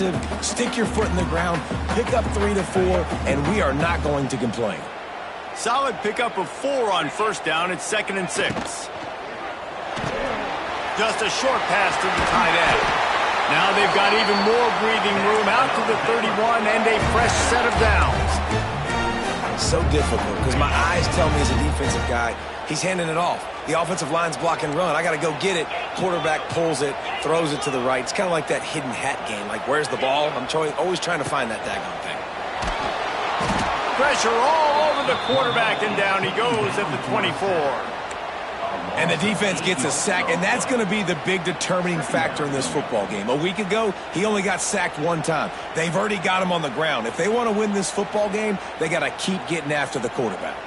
aggressive, stick your foot in the ground, pick up 3 to 4, and we are not going to complain. Solid pickup of 4 on first down. It's 2nd and 6. Just a short pass to the tight end. Now they've got even more breathing room out to the 31 and a fresh set of downs. So difficult because my eyes tell me as a defensive guy, he's handing it off. The offensive line's block and run. I got to go get it. Quarterback pulls it, throws it to the right. It's kind of like that hidden hat game. Like, where's the ball? I'm always trying to find that daggone thing. Pressure all over the quarterback, and down he goes at the 24. And the defense gets a sack, and that's going to be the big determining factor in this football game. A week ago, he only got sacked 1 time. They've already got him on the ground. If they want to win this football game, they got to keep getting after the quarterback.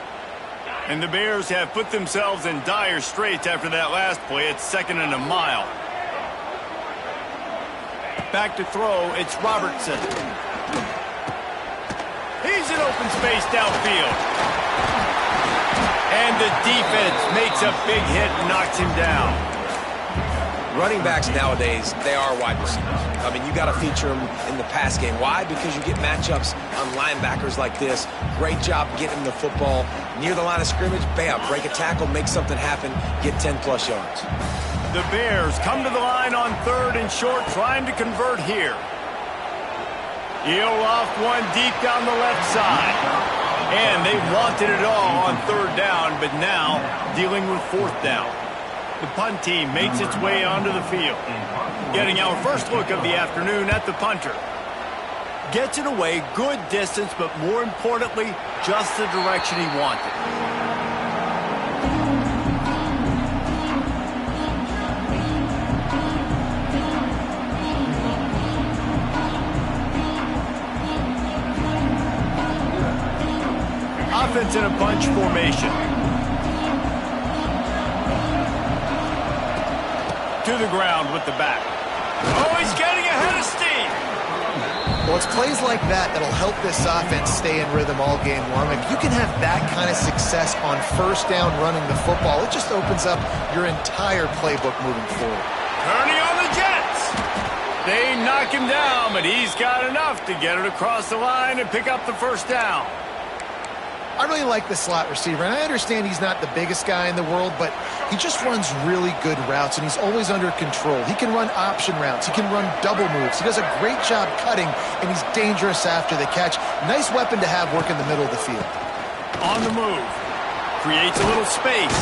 And the Bears have put themselves in dire straits after that last play. It's 2nd and a mile. Back to throw, it's Robertson. He's in open space downfield. And the defense makes a big hit and knocks him down. Running backs nowadays, they are wide receivers. I mean, you got to feature them in the pass game. Why? Because you get matchups on linebackers like this. Great job getting the football near the line of scrimmage. Bam, break a tackle, make something happen, get 10-plus yards. The Bears come to the line on 3rd and short, trying to convert here. He'll off one deep down the left side. And they wanted it all on 3rd down, but now dealing with 4th down. The punt team makes its way onto the field. Getting our first look of the afternoon at the punter. Gets it away, good distance, but more importantly, just the direction he wanted. Offense in a bunch formation. To the ground with the back. Oh, he's getting ahead of steam. Well, it's plays like that that'll help this offense stay in rhythm all game long. If you can have that kind of success on 1st down running the football, it just opens up your entire playbook moving forward. Turning on the Jets. They knock him down, but he's got enough to get it across the line and pick up the 1st down. I really like the slot receiver, and I understand he's not the biggest guy in the world, but he just runs really good routes, and he's always under control. He can run option routes. He can run double moves. He does a great job cutting, and he's dangerous after the catch. Nice weapon to have work in the middle of the field. On the move. Creates a little space.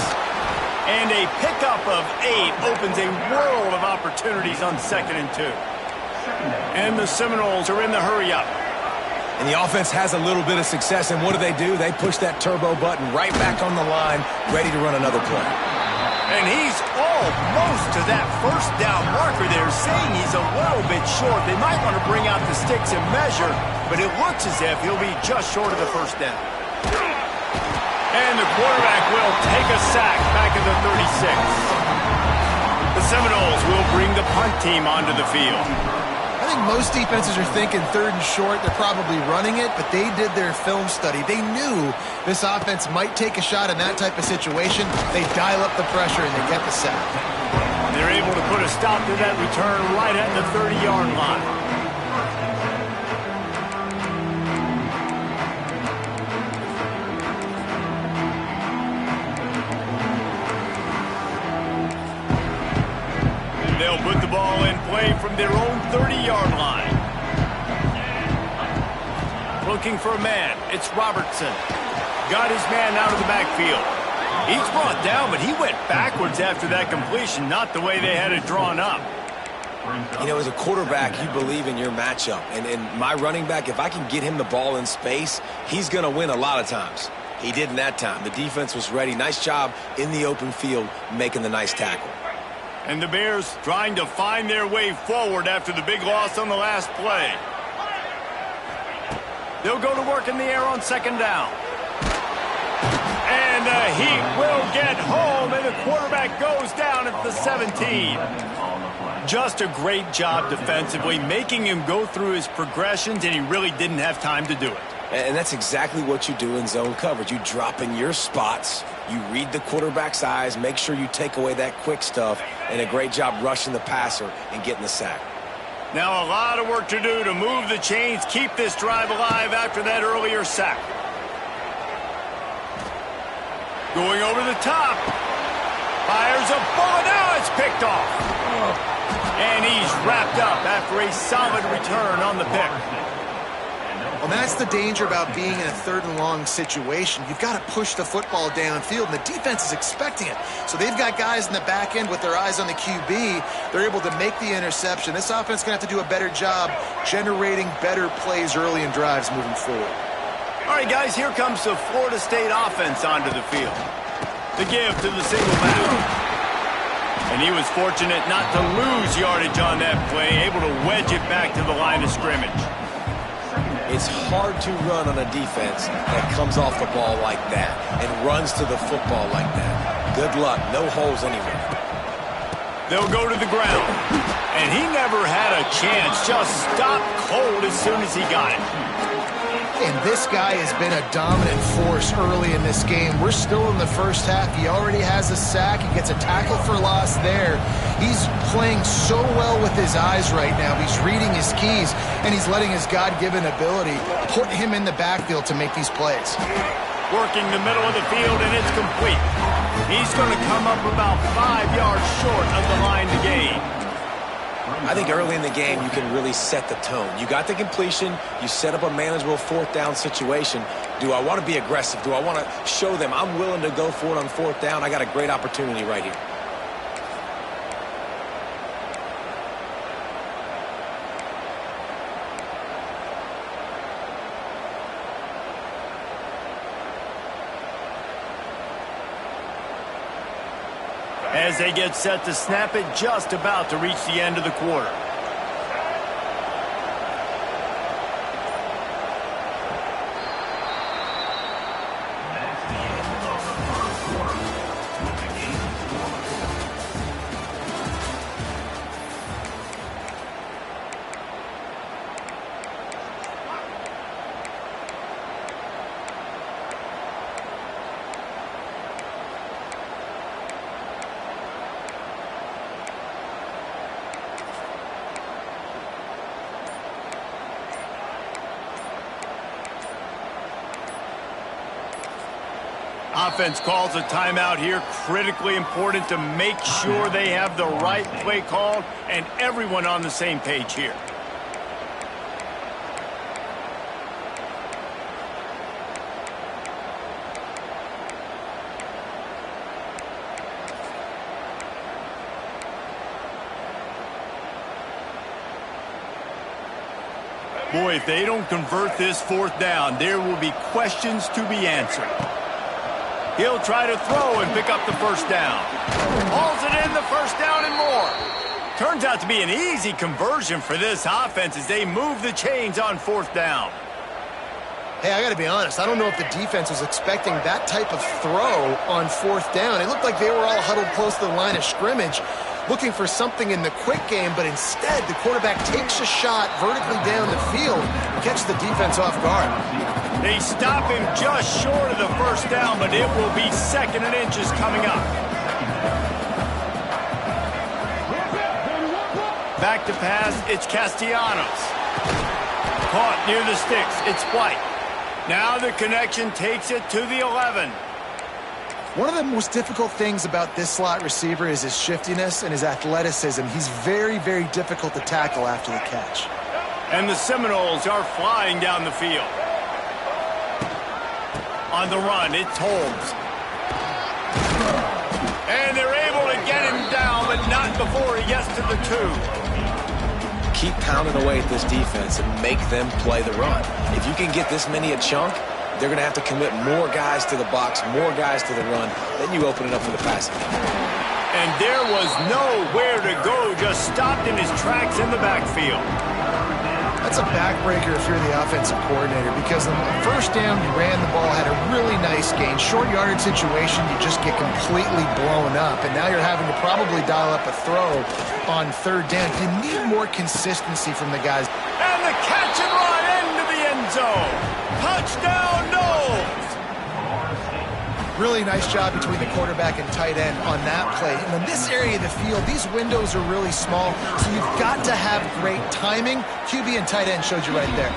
And a pickup of 8 opens a world of opportunities on 2nd and 2. And the Seminoles are in the hurry-up. And the offense has a little bit of success, and what do? They push that turbo button right back on the line, ready to run another play. And he's almost to that 1st down marker there, saying he's a little bit short. They might want to bring out the sticks and measure, but it looks as if he'll be just short of the 1st down. And the quarterback will take a sack back at the 36. The Seminoles will bring the punt team onto the field. I think most defenses are thinking 3rd and short. They're probably running it, but they did their film study. They knew this offense might take a shot in that type of situation. They dial up the pressure, and they get the sack. They're able to put a stop to that return right at the 30-yard line. They'll put the ball in play from their own 30-yard line. Looking for a man. It's Robertson. Got his man out of the backfield. He's brought down, but he went backwards after that completion, not the way they had it drawn up. You know, as a quarterback, you believe in your matchup. And my running back, if I can get him the ball in space, he's going to win a lot of times. He did in that time. The defense was ready. Nice job in the open field making the nice tackle. And the Bears trying to find their way forward after the big loss on the last play. They'll go to work in the air on 2nd down. And he will get home, and the quarterback goes down at the 17. Just a great job defensively, making him go through his progressions, and he really didn't have time to do it. And that's exactly what you do in zone coverage. You drop in your spots, you read the quarterback's eyes, make sure you take away that quick stuff, and a great job rushing the passer and getting the sack. Now a lot of work to do to move the chains, keep this drive alive after that earlier sack. Going over the top. Fires a bullet. Now it's picked off. And he's wrapped up after a solid return on the pick. Well, that's the danger about being in a third and long situation. You've got to push the football downfield, and the defense is expecting it. So they've got guys in the back end with their eyes on the QB. They're able to make the interception. This offense is going to have to do a better job generating better plays early in drives moving forward. All right, guys, here comes the Florida State offense onto the field. The give to the single back. And he was fortunate not to lose yardage on that play, able to wedge it back to the line of scrimmage. It's hard to run on a defense that comes off the ball like that and runs to the football like that. Good luck. No holes anywhere. They'll go to the ground. And he never had a chance. Just stopped cold as soon as he got it. And this guy has been a dominant force early in this game. We're still in the first half. He already has a sack. He gets a tackle for loss there. He's playing so well with his eyes right now. He's reading his keys, and he's letting his God-given ability put him in the backfield to make these plays. Working the middle of the field, and it's complete. He's going to come up about 5 yards short of the line to gain. I think early in the game, you can really set the tone. You got the completion. You set up a manageable fourth down situation. Do I want to be aggressive? Do I want to show them I'm willing to go for it on fourth down? I got a great opportunity right here. As they get set to snap it, just about to reach the end of the quarter. Offense calls a timeout here. Critically important to make sure they have the right play called and everyone on the same page here. Boy, if they don't convert this fourth down, there will be questions to be answered. He'll try to throw and pick up the first down. Hauls it in, the first down and more. Turns out to be an easy conversion for this offense as they move the chains on fourth down. Hey, I got to be honest. I don't know if the defense was expecting that type of throw on fourth down. It looked like they were all huddled close to the line of scrimmage, looking for something in the quick game, but instead the quarterback takes a shot vertically down the field and catches the defense off guard. They stop him just short of the first down, but it will be second and inches coming up. Back to pass, it's Castellanos. Caught near the sticks, it's White. Now the connection takes it to the 11. One of the most difficult things about this slot receiver is his shiftiness and his athleticism. He's very, very difficult to tackle after the catch. And the Seminoles are flying down the field. On the run, it's Holmes. And they're able to get him down, but not before he gets to the 2. Keep pounding away at this defense and make them play the run. If you can get this many a chunk, they're going to have to commit more guys to the box, more guys to the run. Then you open it up for the passing. And there was nowhere to go, just stopped in his tracks in the backfield. That's a backbreaker if you're the offensive coordinator, because on the first down, you ran the ball, had a really nice gain. Short yardage situation, you just get completely blown up, and now you're having to probably dial up a throw on third down. You need more consistency from the guys. And the catch and run into the end zone. Touchdown, Knowles! Really nice job between the quarterback and tight end on that play. And in this area of the field, these windows are really small, so you've got to have great timing. QB and tight end showed you right there.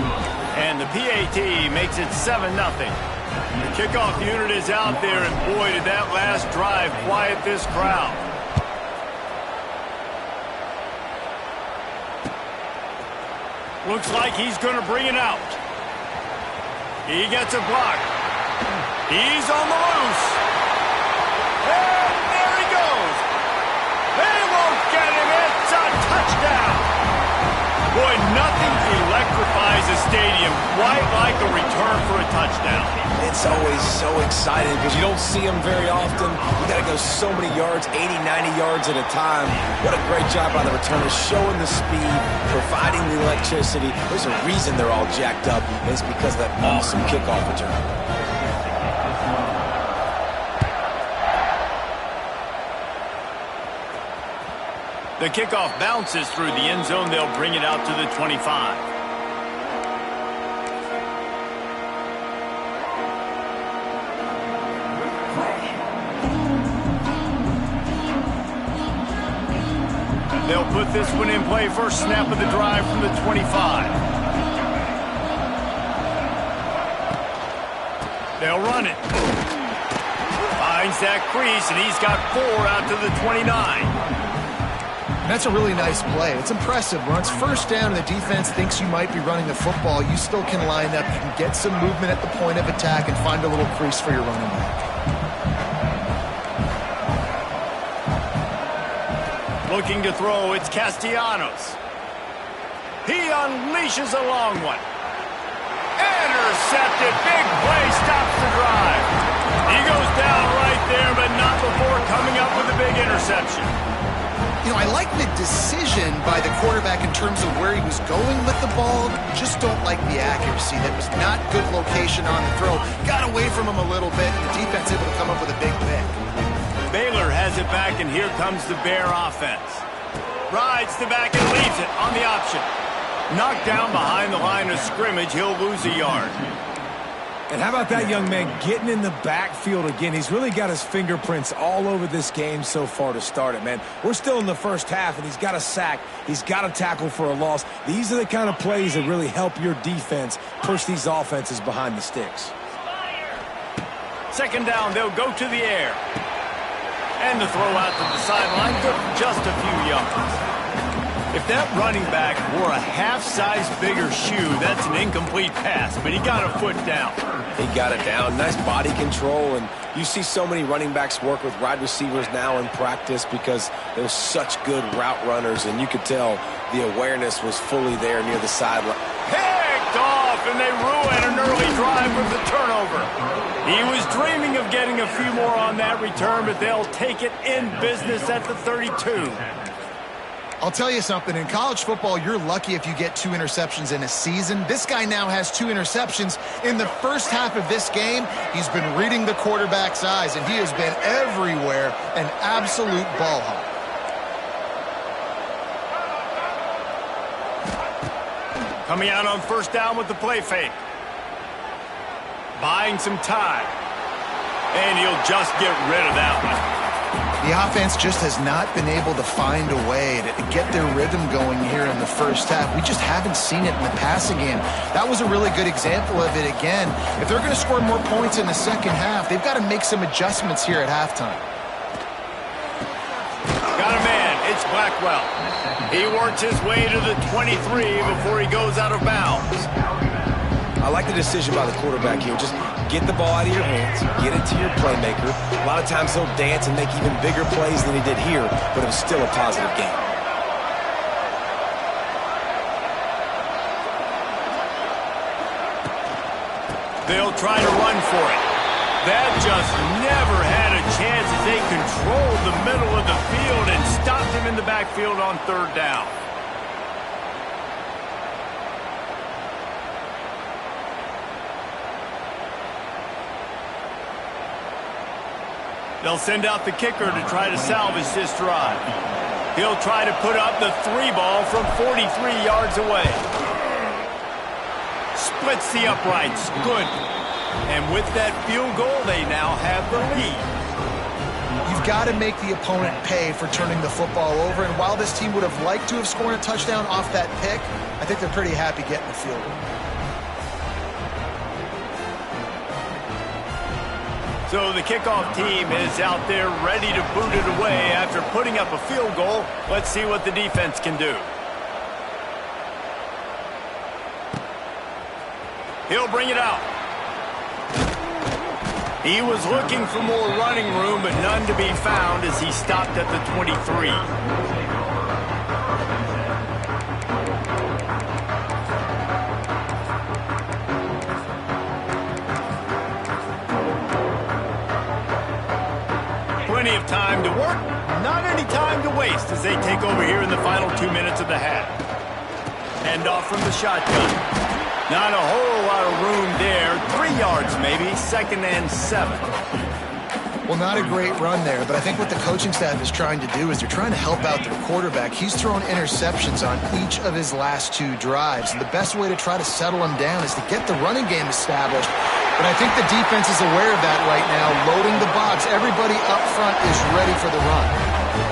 And the PAT makes it 7-0. The kickoff unit is out there, and boy, did that last drive quiet this crowd. Looks like he's going to bring it out. He gets a block. He's on the loose. And there he goes. They won't get him. It's a touchdown. Boy, nothing electrifies a stadium quite like a return for a touchdown. It's always so exciting because you don't see them very often. You got to go so many yards, 80, 90 yards at a time. What a great job by the returners, showing the speed, providing the electricity. There's a reason they're all jacked up, and it's because of that awesome kickoff return. The kickoff bounces through the end zone. They'll bring it out to the 25. They'll put this one in play. First snap of the drive from the 25. They'll run it. Finds that crease, and he's got 4 out to the 29. That's a really nice play. It's impressive. When it's first down and the defense thinks you might be running the football, you still can line up. You can get some movement at the point of attack and find a little crease for your running back. Looking to throw, it's Castellanos. He unleashes a long one. Intercepted. Big play stops the drive. He goes down right there, but not before coming up with a big interception. You know, I like the decision by the quarterback in terms of where he was going with the ball. Just don't like the accuracy. That was not good location on the throw. Got away from him a little bit, and the defense able to come up with a big pick. Baylor has it back, and here comes the Bear offense. Rides the back and leaves it on the option. Knocked down behind the line of scrimmage. He'll lose a yard. And how about that young man getting in the backfield again? He's really got his fingerprints all over this game so far to start it, man. We're still in the first half, and he's got a sack. He's got a tackle for a loss. These are the kind of plays that really help your defense push these offenses behind the sticks. Second down, they'll go to the air. And the throw out to the sideline, good for just a few yards. If that running back wore a half-size bigger shoe, that's an incomplete pass, but he got a foot down. He got it down. Nice body control, and you see so many running backs work with wide receivers now in practice because they're such good route runners, and you could tell the awareness was fully there near the sideline. Picked off, and they ruin an early drive with the turnover. He was dreaming of getting a few more on that return, but they'll take it in business at the 32. I'll tell you something. In college football, you're lucky if you get 2 interceptions in a season. This guy now has 2 interceptions. In the first half of this game, he's been reading the quarterback's eyes, and he has been everywhere, an absolute ball hawk. Coming out on first down with the play fake. Buying some time. And he'll just get rid of that one. The offense just has not been able to find a way to get their rhythm going here in the first half. We just haven't seen it in the passing game. That was a really good example of it again. If they're going to score more points in the second half, they've got to make some adjustments here at halftime. Got a man. It's Blackwell. He works his way to the 23 before he goes out of bounds. I like the decision by the quarterback here. Just get the ball out of your hands, get it to your playmaker. A lot of times he'll dance and make even bigger plays than he did here, but it was still a positive game. They'll try to run for it. That just never had a chance as they controlled the middle of the field and stopped him in the backfield on third down. They'll send out the kicker to try to salvage this drive. He'll try to put up the 3 ball from 43 yards away. Splits the uprights. Good. And with that field goal, they now have the lead. You've got to make the opponent pay for turning the football over. And while this team would have liked to have scored a touchdown off that pick, I think they're pretty happy getting the field goal. So the kickoff team is out there ready to boot it away after putting up a field goal. Let's see what the defense can do. He'll bring it out. He was looking for more running room, but none to be found as he stopped at the 23. Plenty of time to work, not any time to waste as they take over here in the final 2 minutes of the half. Hand off from the shotgun. Not a whole lot of room there. 3 yards maybe, 2nd and 7. Well, not a great run there, but I think what the coaching staff is trying to do is they're trying to help out their quarterback. He's thrown interceptions on each of his last 2 drives, and the best way to try to settle him down is to get the running game established. But I think the defense is aware of that right now, loading the box. Everybody up front is ready for the run.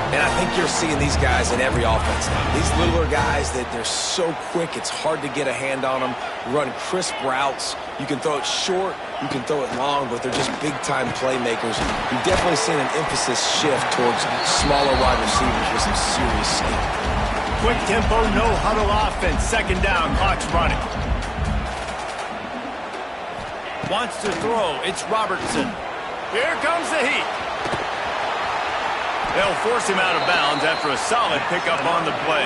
And I think you're seeing these guys in every offense now. These littler guys, that they're so quick, it's hard to get a hand on them. Run crisp routes. You can throw it short, you can throw it long, but they're just big-time playmakers. You've definitely seen an emphasis shift towards smaller wide receivers with some serious skill. Quick tempo, no huddle offense. 2nd down, clock's running. Wants to throw. It's Robertson. Here comes the heat. They'll force him out of bounds after a solid pickup on the play.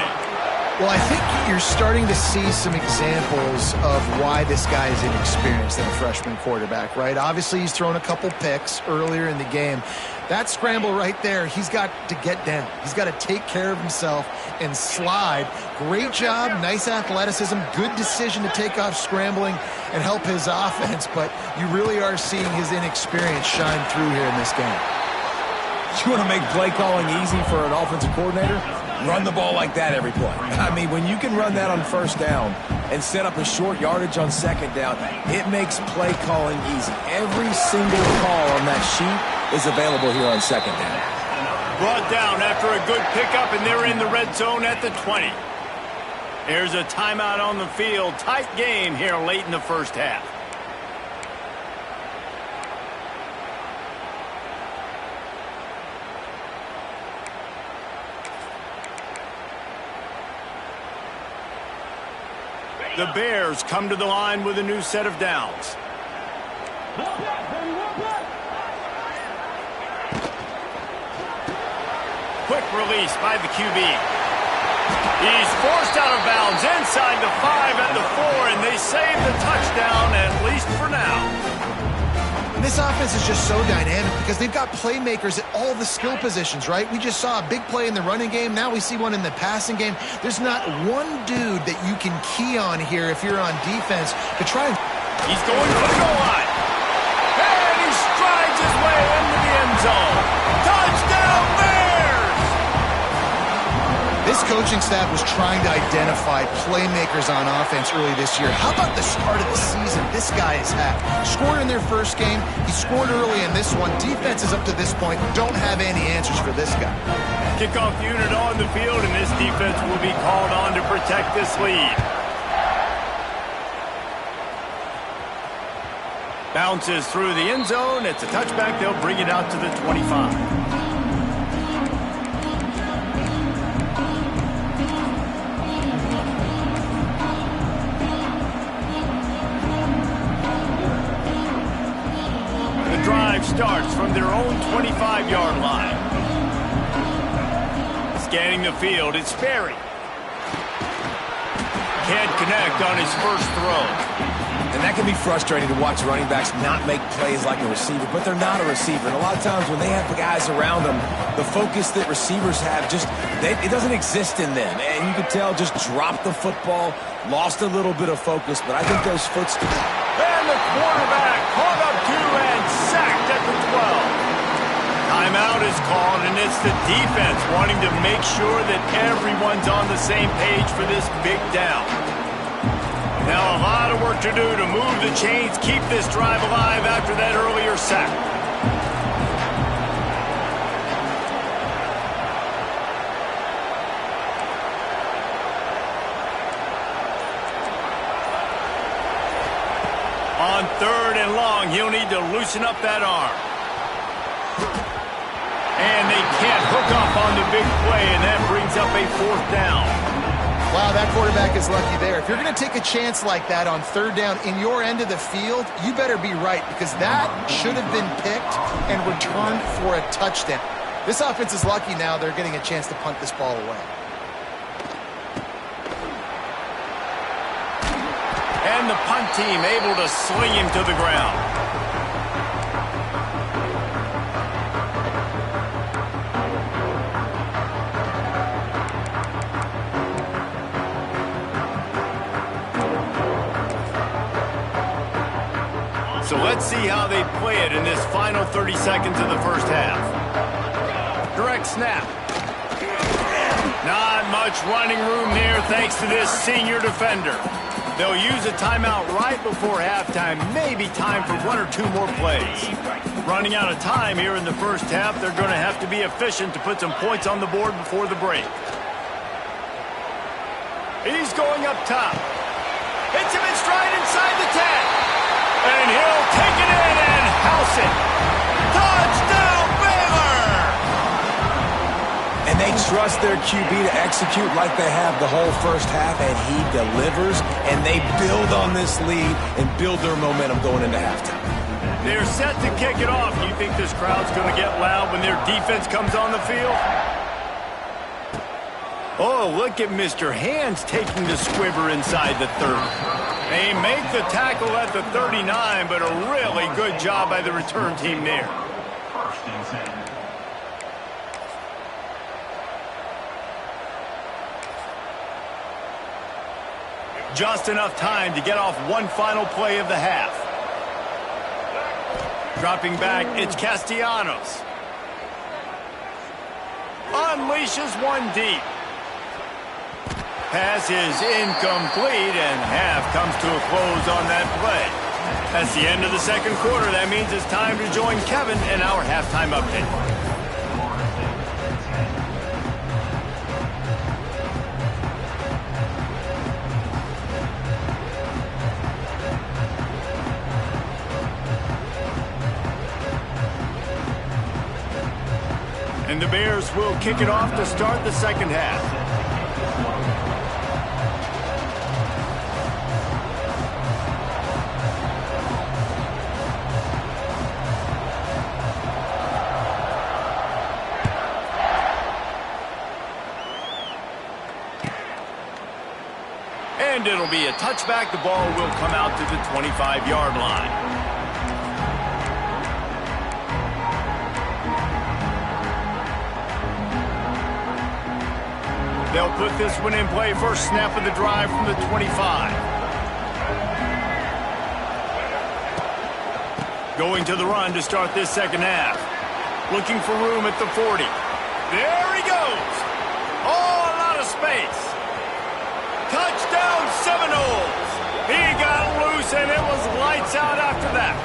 Well, I think you're starting to see some examples of why this guy is inexperienced than a freshman quarterback, right? Obviously, he's thrown a couple picks earlier in the game. That scramble right there, he's got to get down. He's got to take care of himself and slide. Great job, nice athleticism, good decision to take off scrambling and help his offense, but you really are seeing his inexperience shine through here in this game. You want to make play calling easy for an offensive coordinator? Run the ball like that every play. I mean, when you can run that on 1st down and set up a short yardage on 2nd down, it makes play calling easy. Every single call on that sheet is available here on 2nd down. Brought down after a good pickup, and they're in the red zone at the 20. There's a timeout on the field. Tight game here late in the 1st half. The Bears come to the line with a new set of downs. Quick release by the QB. He's forced out of bounds inside the 5 and the 4, and they save the touchdown, at least for now. This offense is just so dynamic because they've got playmakers at all the skill positions, right? We just saw a big play in the running game. Now we see one in the passing game. There's not one dude that you can key on here if you're on defense to try and... He's going for the goal line. And he strides his way into the end zone. Touchdown, Bears! This coaching staff was trying to identify playmakers on offense early this year. How about the start of the season this guy has had? Scored in their first game. He scored early in this one. Defenses up to this point don't have any answers for this guy. Kickoff unit on the field, and this defense will be called on to protect this lead. Bounces through the end zone. It's a touchback. They'll bring it out to the 25. Drive starts from their own 25-yard line. Scanning the field, it's Sperry. Can't connect on his first throw. And that can be frustrating to watch running backs not make plays like a receiver, but they're not a receiver. And a lot of times when they have the guys around them, the focus that receivers have it doesn't exist in them. And you can tell just dropped the football, lost a little bit of focus, but I think those footsteps. And the quarterback caught up to and sacked at the 12. Timeout is called, and it's the defense wanting to make sure that everyone's on the same page for this big down. Now a lot of work work to do to move the chains, keep this drive alive after that earlier sack. On 3rd and long, he'll need to loosen up that arm. And they can't hook up on the big play, and that brings up a 4th down. Wow, that quarterback is lucky there. If you're going to take a chance like that on 3rd down in your end of the field, you better be right, because that should have been picked and returned for a touchdown. This offense is lucky now they're getting a chance to punt this ball away. And the punt team able to sling him to the ground. So let's see how they play it in this final 30 seconds of the first half. Direct snap. Not much running room there thanks to this senior defender. They'll use a timeout right before halftime. Maybe time for 1 or 2 more plays. Running out of time here in the first half, they're going to have to be efficient to put some points on the board before the break. He's going up top. Hits him in stride inside the 10. And he'll take it in and house it. Touchdown, Baylor! And they trust their QB to execute like they have the whole first half, and he delivers, and they build on this lead and build their momentum going into halftime. They're set to kick it off. Do you think this crowd's going to get loud when their defense comes on the field? Oh, look at Mr. Hands taking the squiver inside the 30. They make the tackle at the 39, but a really good job by the return team there. Just enough time to get off one final play of the half. Dropping back, it's Castellanos. Unleashes one deep. Pass is incomplete, and half comes to a close on that play. That's the end of the second quarter. That means it's time to join Kevin in our halftime update. And the Bears will kick it off to start the second half. And it'll be a touchback. The ball will come out to the 25-yard line. They'll put this one in play. First snap of the drive from the 25. Going to the run to start this second half. Looking for room at the 40. There he goes. Oh, a lot of space. Touchdown Seminoles. He got loose, and it was lights out after that.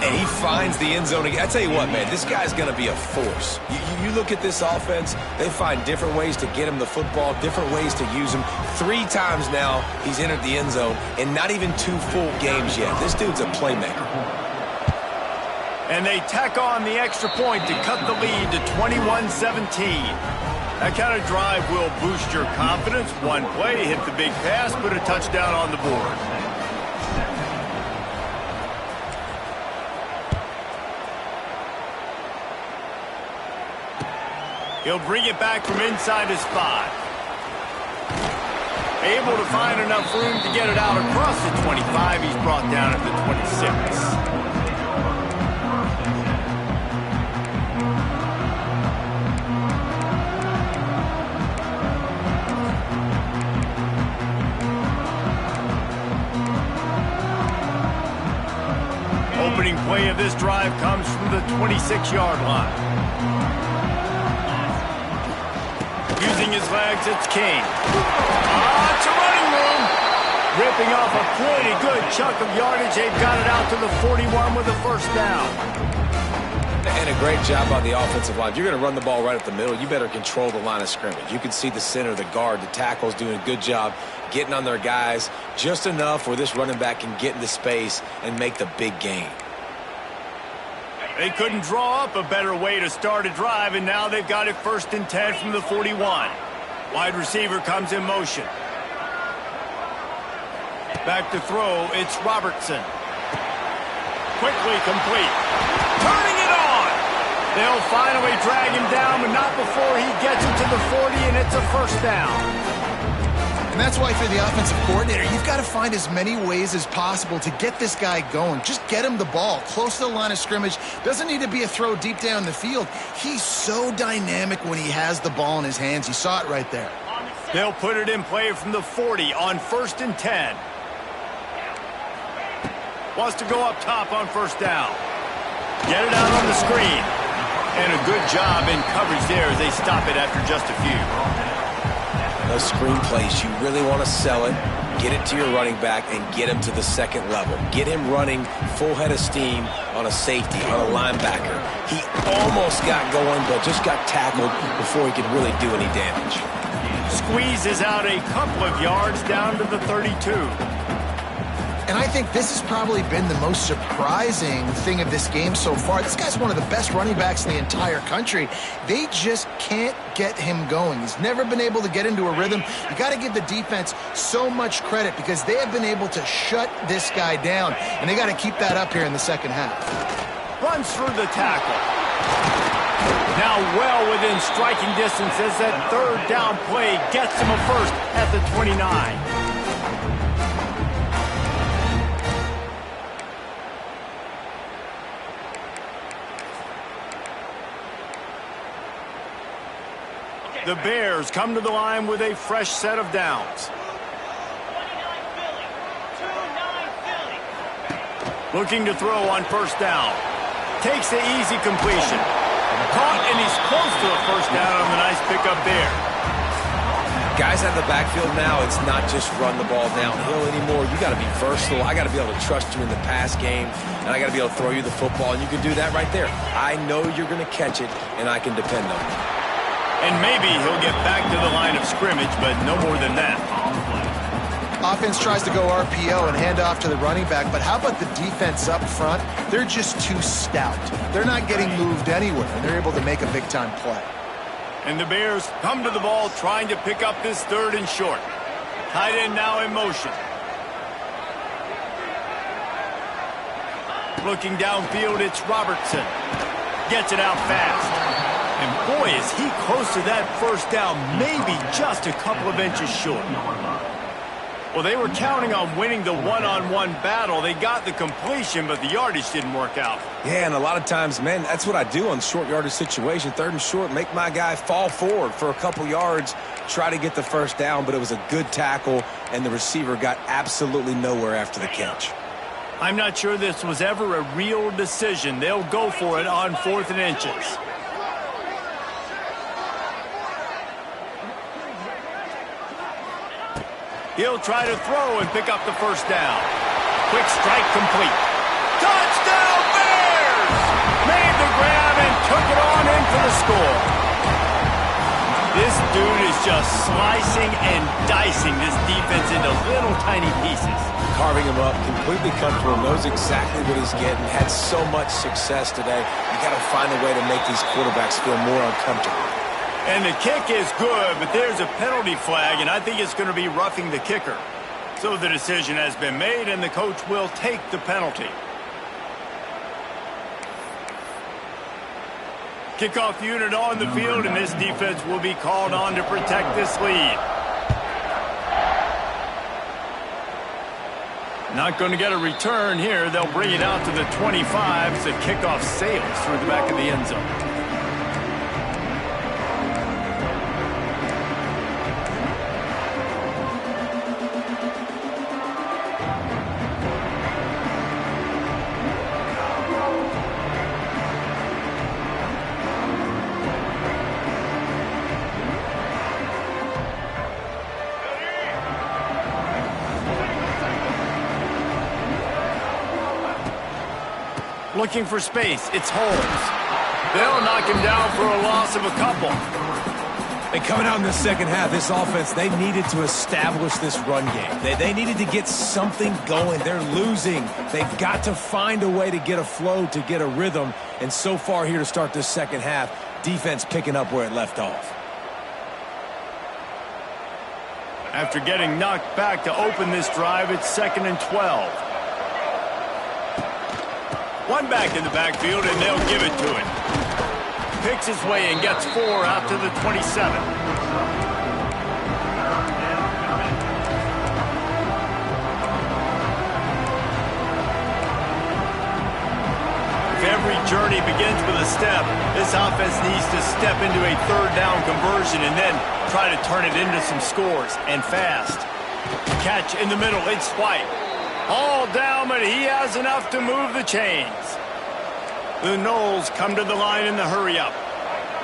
And he finds the end zone again. I tell you what, man, this guy's going to be a force. You look at this offense, they find different ways to get him the football, different ways to use him. 3 times now he's entered the end zone, and not even 2 full games yet. This dude's a playmaker. And they tack on the extra point to cut the lead to 21-17. That kind of drive will boost your confidence. One play, hit the big pass, put a touchdown on the board. He'll bring it back from inside his 5. Able to find enough room to get it out across the 25. He's brought down at the 26. Opening play of this drive comes from the 26-yard line. Using his legs, it's King. Lots of running room. Ripping off a pretty good chunk of yardage. They've got it out to the 41 with a first down. And a great job on the offensive line. If you're going to run the ball right up the middle, you better control the line of scrimmage. You can see the center, the guard, the tackles doing a good job getting on their guys just enough where this running back can get into space and make the big gain. They couldn't draw up a better way to start a drive, and now they've got it 1st and 10 from the 41. Wide receiver comes in motion. Back to throw, it's Robertson. Quickly complete. Turning it on! They'll finally drag him down, but not before he gets it to the 40, and it's a first down. And that's why, for the offensive coordinator, you've got to find as many ways as possible to get this guy going. Just get him the ball close to the line of scrimmage. Doesn't need to be a throw deep down the field. He's so dynamic when he has the ball in his hands. You saw it right there. They'll put it in play from the 40 on 1st and 10. Wants to go up top on first down. Get it out on the screen. And a good job in coverage there as they stop it after just a few. Those screen plays, you really want to sell it, get it to your running back, and get him to the second level. Get him running full head of steam on a safety, on a linebacker. He almost got going, but just got tackled before he could really do any damage. Squeezes out a couple of yards down to the 32. And I think this has probably been the most surprising thing of this game so far. This guy's one of the best running backs in the entire country. They just can't get him going. He's never been able to get into a rhythm. You got to give the defense so much credit because they have been able to shut this guy down, and they got to keep that up here in the second half. Runs through the tackle. Now well within striking distance as that 3rd down play gets him a first at the 29. The Bears come to the line with a fresh set of downs. Looking to throw on first down. Takes the easy completion. Caught, and he's close to a first down on the nice pickup there. Guys out of the backfield now, it's not just run the ball downhill anymore. You got to be versatile. I got to be able to trust you in the pass game, and I got to be able to throw you the football, and you can do that right there. I know you're going to catch it, and I can depend on it. And maybe he'll get back to the line of scrimmage, but no more than that. Offense tries to go RPO and hand off to the running back, but how about the defense up front? They're just too stout. They're not getting moved anywhere, and they're able to make a big-time play. And the Bears come to the ball trying to pick up this 3rd and short. Tight end now in motion. Looking downfield, it's Robertson. Gets it out fast. And boy, is he close to that first down, maybe just a couple of inches short. Well, they were counting on winning the one-on-one battle. They got the completion, but the yardage didn't work out. Yeah, and a lot of times, man, that's what I do on short yardage situation. 3rd and short, make my guy fall forward for a couple yards, try to get the first down, but it was a good tackle, and the receiver got absolutely nowhere after the catch. I'm not sure this was ever a real decision. They'll go for it on 4th and inches. He'll try to throw and pick up the first down. Quick strike complete. Touchdown Bears! Made the grab and took it on in for the score. This dude is just slicing and dicing this defense into little tiny pieces. Carving him up, completely comfortable, knows exactly what he's getting, had so much success today. You got to find a way to make these quarterbacks feel more uncomfortable. And the kick is good, but there's a penalty flag, and I think it's going to be roughing the kicker. So the decision has been made, and the coach will take the penalty. Kickoff unit on the field, and this defense will be called on to protect this lead. Not going to get a return here. They'll bring it out to the 25 as the kickoff sails through the back of the end zone. Looking for space. It's Holmes. They'll knock him down for a loss of a couple. And coming out in the second half, this offense, they needed to establish this run game. They needed to get something going. They're losing. They've got to find a way to get a flow, to get a rhythm. And so far here to start this second half, defense picking up where it left off. After getting knocked back to open this drive, it's 2nd and 12. One back in the backfield, and they'll give it to him. Picks his way and gets 4 out to the 27. If every journey begins with a step, this offense needs to step into a 3rd down conversion and then try to turn it into some scores, and fast. Catch in the middle, it's White. All down, but he has enough to move the chains. The Knowles come to the line in the hurry-up.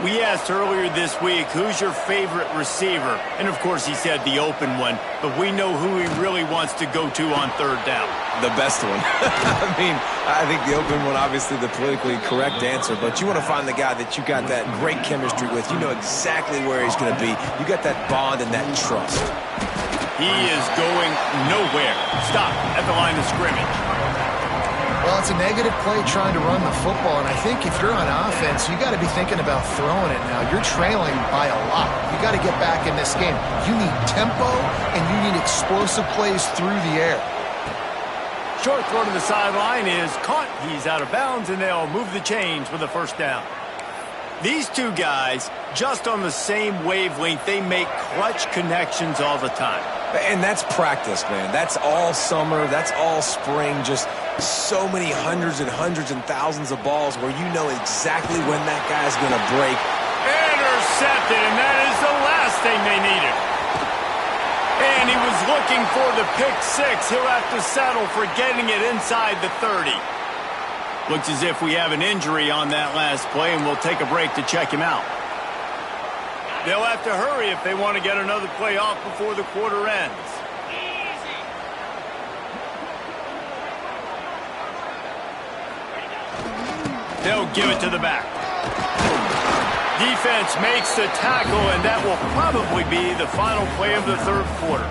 We asked earlier this week, who's your favorite receiver? And, of course, he said the open one, but we know who he really wants to go to on 3rd down. The best one. I think the open one, obviously the politically correct answer, but you want to find the guy that you got that great chemistry with. You know exactly where he's going to be. You got that bond and that trust. He is going nowhere. Stop at the line of scrimmage. Well, it's a negative play trying to run the football, and I think if you're on offense, you got to be thinking about throwing it now. You're trailing by a lot. You got to get back in this game. You need tempo, and you need explosive plays through the air. Short throw to the sideline is caught. He's out of bounds, and they'll move the chains with a 1st down. These two guys, just on the same wavelength, they make clutch connections all the time. And that's practice, man. That's all summer. That's all spring. Just so many hundreds and thousands of balls where you know exactly when that guy's going to break. Intercepted, and that is the last thing they needed. And he was looking for the pick 6. He'll have to settle for getting it inside the 30. Looks as if we have an injury on that last play, and we'll take a break to check him out. They'll have to hurry if they want to get another play off before the quarter ends. They'll give it to the back. Defense makes the tackle, and that will probably be the final play of the 3rd quarter.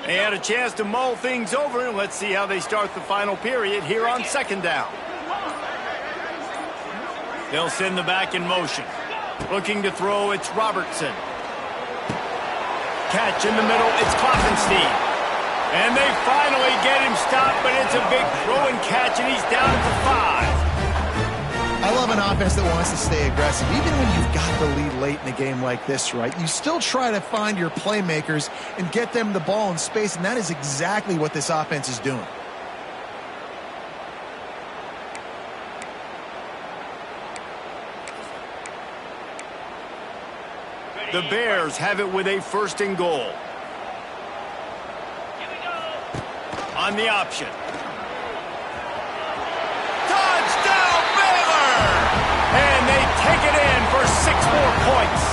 They had a chance to mull things over, and let's see how they start the final period here on 2nd down. They'll send the back in motion. Looking to throw, it's Robertson. Catch in the middle, it's Klopfenstein. And they finally get him stopped, but it's a big throw and catch, and he's down at the 5. I love an offense that wants to stay aggressive. Even when you've got the lead late in a game like this, right, you still try to find your playmakers and get them the ball in space, and that is exactly what this offense is doing. The Bears have it with a 1st and goal. On the option. Touchdown, Baylor! And they take it in for 6 more points.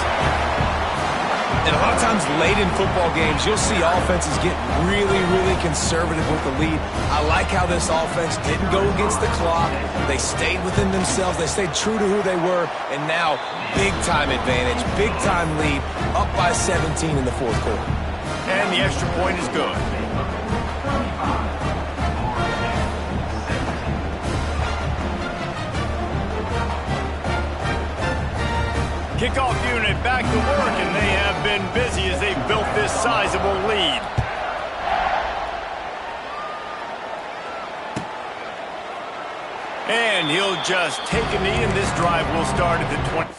And a lot of times late in football games, you'll see offenses get really, really conservative with the lead. I like how this offense didn't go against the clock. They stayed within themselves. They stayed true to who they were. And now, big-time advantage, big-time lead, up by 17 in the 4th quarter. And the extra point is good. Kickoff unit back to work, and they have been busy as they built this sizable lead. And he'll just take a knee, and this drive will start at the 20.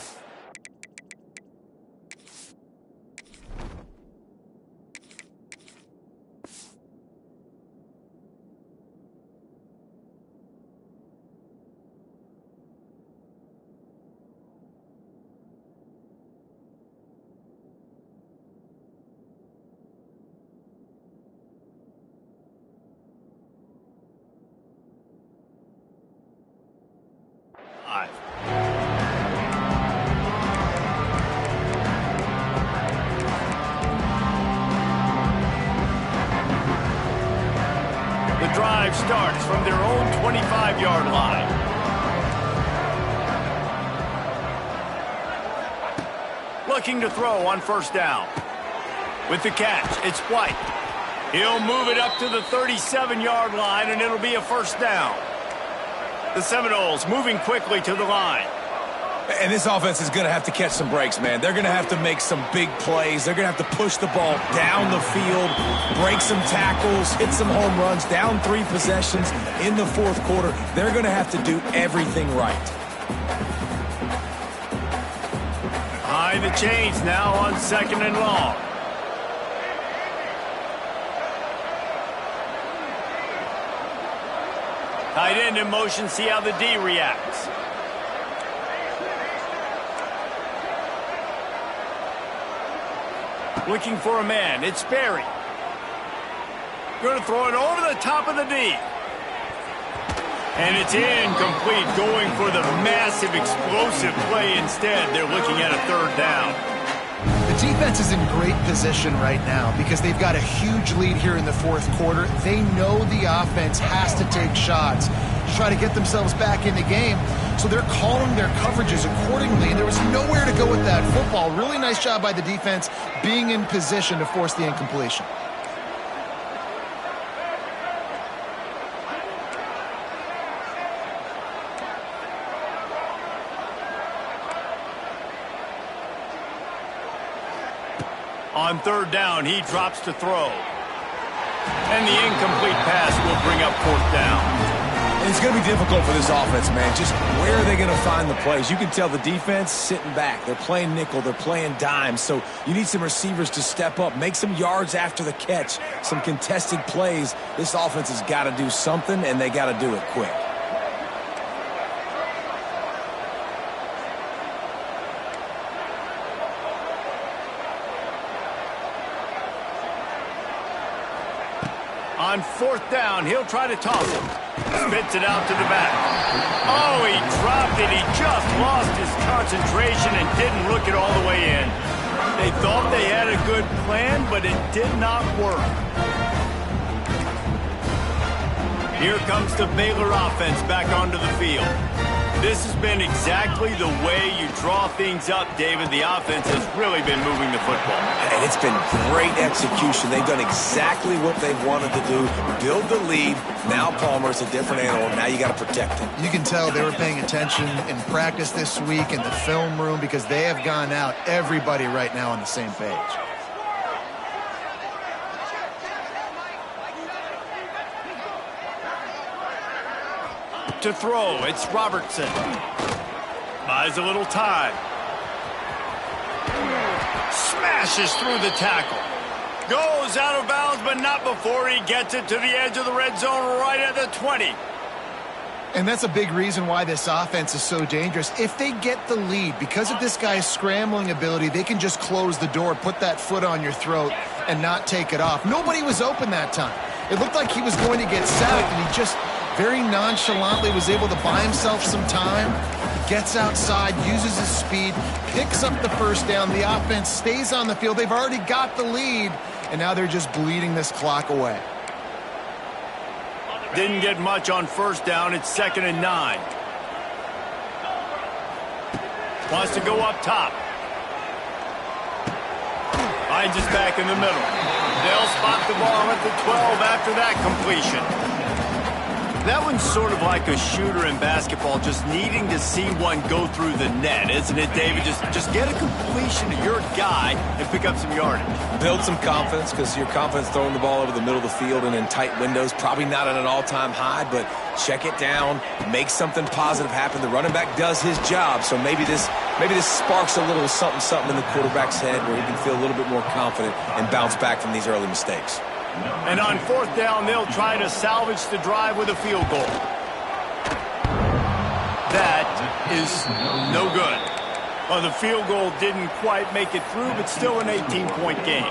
The drive starts from their own 25-yard line. Looking to throw on first down. With the catch, it's White. He'll move it up to the 37-yard line, and it'll be a first down. The Seminoles moving quickly to the line. And this offense is going to have to catch some breaks, man. They're going to have to make some big plays. They're going to have to push the ball down the field, break some tackles, hit some home runs, down 3 possessions in the fourth quarter. They're going to have to do everything right. High the chains now on second and long. Tight end in motion, see how the D reacts. Looking for a man, it's Berry. Going to throw it over the top of the D. And it's incomplete, going for the massive explosive play instead. They're looking at a third down. The defense is in great position right now because they've got a huge lead here in the fourth quarter. They know the offense has to take shots to try to get themselves back in the game. So they're calling their coverages accordingly, and there was nowhere to go with that football. Really nice job by the defense being in position to force the incompletion. On third down, he drops to throw. And the incomplete pass will bring up fourth down. It's going to be difficult for this offense, man. Just where are they going to find the plays? You can tell the defense sitting back. They're playing nickel. They're playing dime. So you need some receivers to step up, make some yards after the catch, some contested plays. This offense has got to do something, and they got to do it quick. On fourth down, he'll try to toss it. Spits it out to the back. Oh, he dropped it. He just lost his concentration and didn't look it all the way in. They thought they had a good plan, but it did not work. Here comes the Baylor offense back onto the field. This has been exactly the way you draw things up, David. The offense has really been moving the football. And it's been great execution. They've done exactly what they've wanted to do. Build the lead. Now Palmer's a different animal. Now you got to protect him. You can tell they were paying attention in practice this week in the film room because they have gone out, everybody right now on the same page. To throw, it's Robertson. Buys a little time. Smashes through the tackle. Goes out of bounds, but not before he gets it to the edge of the red zone right at the 20. And that's a big reason why this offense is so dangerous. If they get the lead, because of this guy's scrambling ability, they can just close the door, put that foot on your throat, and not take it off. Nobody was open that time. It looked like he was going to get sacked, and he just very nonchalantly was able to buy himself some time. He gets outside, uses his speed, picks up the first down. The offense stays on the field. They've already got the lead, and now they're just bleeding this clock away. Didn't get much on first down. It's 2nd and 9. Wants to go up top. Finds us back in the middle. They'll spot the ball at the 12 after that completion. That one's sort of like a shooter in basketball, just needing to see one go through the net, isn't it, David? Just get a completion to your guy and pick up some yardage. Build some confidence, because your confidence throwing the ball over the middle of the field and in tight windows, probably not at an all-time high, but check it down, make something positive happen. The running back does his job, so maybe this sparks a little something in the quarterback's head where he can feel a little bit more confident and bounce back from these early mistakes. And on fourth down, they'll try to salvage the drive with a field goal. That is no good. Well, the field goal didn't quite make it through, but still an 18-point game.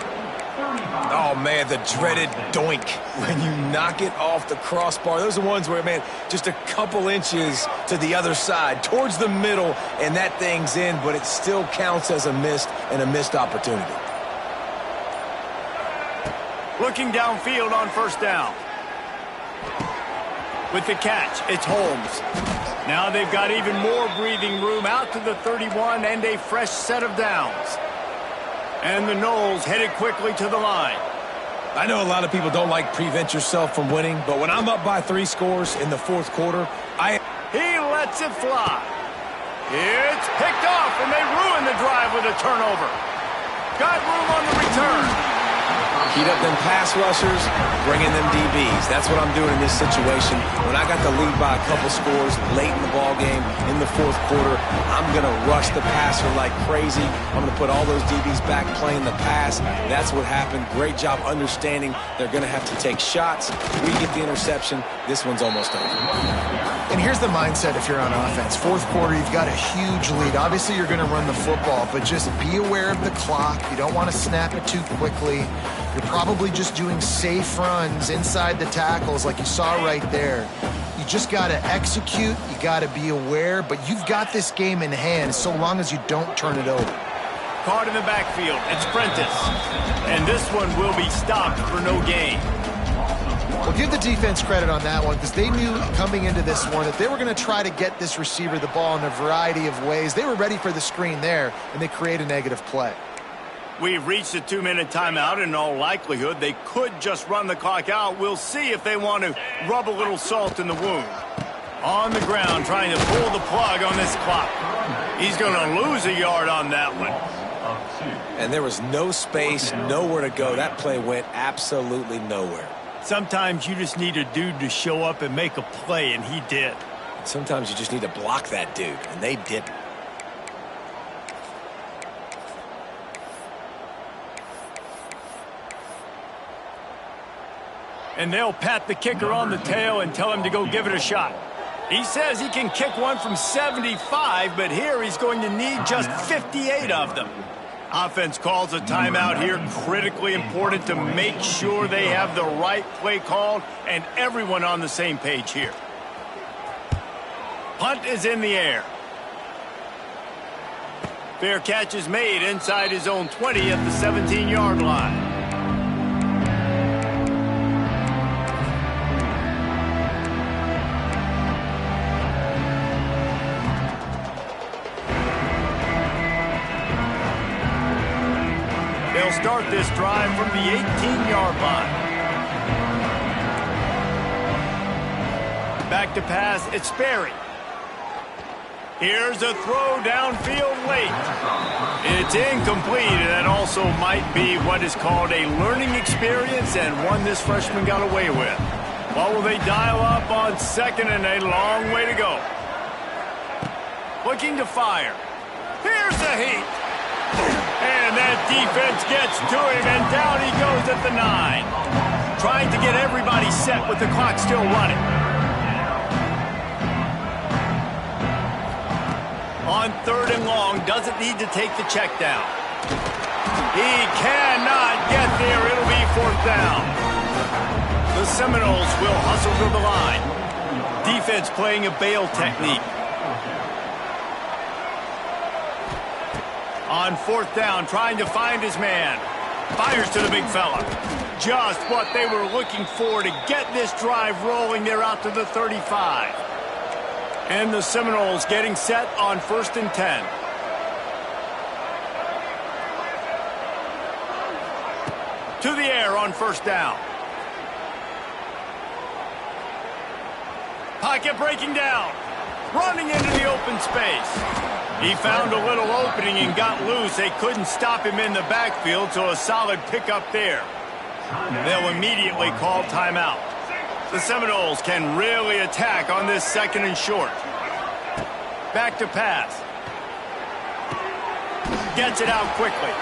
Oh, man, the dreaded doink when you knock it off the crossbar. Those are ones where, man, just a couple inches to the other side, towards the middle, and that thing's in, but it still counts as a missed opportunity. Looking downfield on first down. With the catch, it's Holmes. Now they've got even more breathing room out to the 31 and a fresh set of downs. And the Noles headed quickly to the line. I know a lot of people don't like prevent yourself from winning, but when I'm up by 3 scores in the fourth quarter, He lets it fly. It's picked off, and they ruin the drive with a turnover. Got room on the return. Heat up them pass rushers, bring in them DBs. That's what I'm doing in this situation. When I got the lead by a couple scores late in the ball game, in the fourth quarter, I'm going to rush the passer like crazy. I'm going to put all those DBs back playing the pass. That's what happened. Great job understanding they're going to have to take shots. We get the interception. This one's almost over. And here's the mindset if you're on offense. Fourth quarter, you've got a huge lead. Obviously, you're going to run the football, but just be aware of the clock. You don't want to snap it too quickly. You're probably just doing safe runs inside the tackles like you saw right there. You just got to execute. You got to be aware, but you've got this game in hand so long as you don't turn it over. Caught in the backfield. It's Prentice. And this one will be stopped for no gain. Well, give the defense credit on that one because they knew coming into this one that they were going to try to get this receiver the ball in a variety of ways. They were ready for the screen there, and they create a negative play. We've reached a 2-minute timeout. In all likelihood, they could just run the clock out. We'll see if they want to rub a little salt in the wound. On the ground, trying to pull the plug on this clock. He's going to lose a yard on that one. And there was no space, nowhere to go. That play went absolutely nowhere. Sometimes you just need a dude to show up and make a play, and he did. Sometimes you just need to block that dude, and they didn't. And they'll pat the kicker on the tail and tell him to go give it a shot. He says he can kick one from 75, but here he's going to need just 58 of them. Offense calls a timeout here. Critically important to make sure they have the right play called and everyone on the same page here. Punt is in the air. Fair catch is made inside his own 20 at the 17-yard line. They'll start this drive from the 18-yard line. Back to pass, it's Sperry. Here's a throw downfield late. It's incomplete, and that also might be what is called a learning experience and one this freshman got away with. What will they dial up on second and a long way to go? Looking to fire. Here's the heat. And that defense gets to him, and down he goes at the 9. Trying to get everybody set with the clock still running. On third and long, doesn't need to take the check down. He cannot get there. It'll be fourth down. The Seminoles will hustle to the line. Defense playing a bail technique. On fourth down, trying to find his man. Fires to the big fella. Just what they were looking for to get this drive rolling. They're out to the 35. And the Seminoles getting set on 1st and 10. To the air on first down. Pocket breaking down. Running into the open space. He found a little opening and got loose. They couldn't stop him in the backfield, so a solid pickup there. They'll immediately call timeout. The Seminoles can really attack on this second and short. Back to pass. Gets it out quickly.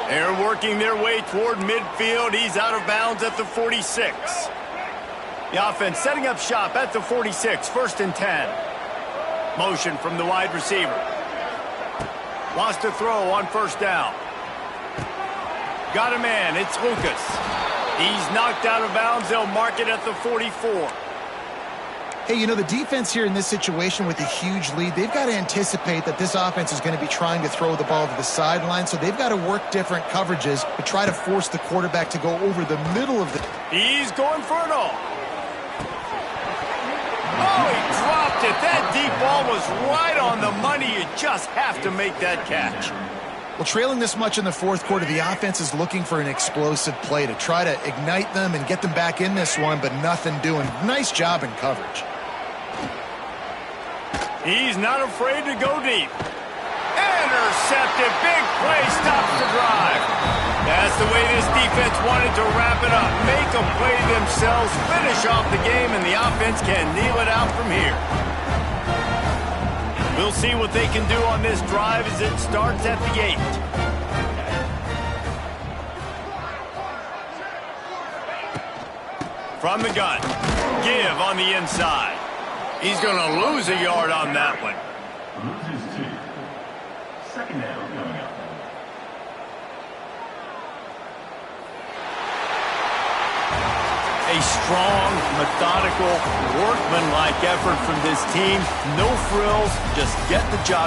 They're working their way toward midfield. He's out of bounds at the 46. The offense setting up shop at the 46, 1st and 10. Motion from the wide receiver. Wants to throw on first down. Got a man. It's Lucas. He's knocked out of bounds. They'll mark it at the 44. Hey, you know, the defense here in this situation with a huge lead, they've got to anticipate that this offense is going to be trying to throw the ball to the sideline, so they've got to work different coverages to try to force the quarterback to go over the middle of the... He's going for it all. dropped it. That deep ball was right on the money. You just have to make that catch. Well, trailing this much in the fourth quarter, the offense is looking for an explosive play to try to ignite them and get them back in this one, but nothing doing. Nice job in coverage. He's not afraid to go deep. Intercepted. Big play. Stops the drive. That's the way this defense wanted to wrap it up. Make a play themselves, finish off the game, and the offense can kneel it out from here. We'll see what they can do on this drive as it starts at the 8. From the gun. Give on the inside. He's going to lose a yard on that one. Second down coming up. A strong, methodical, workmanlike effort from this team. No frills, just get the job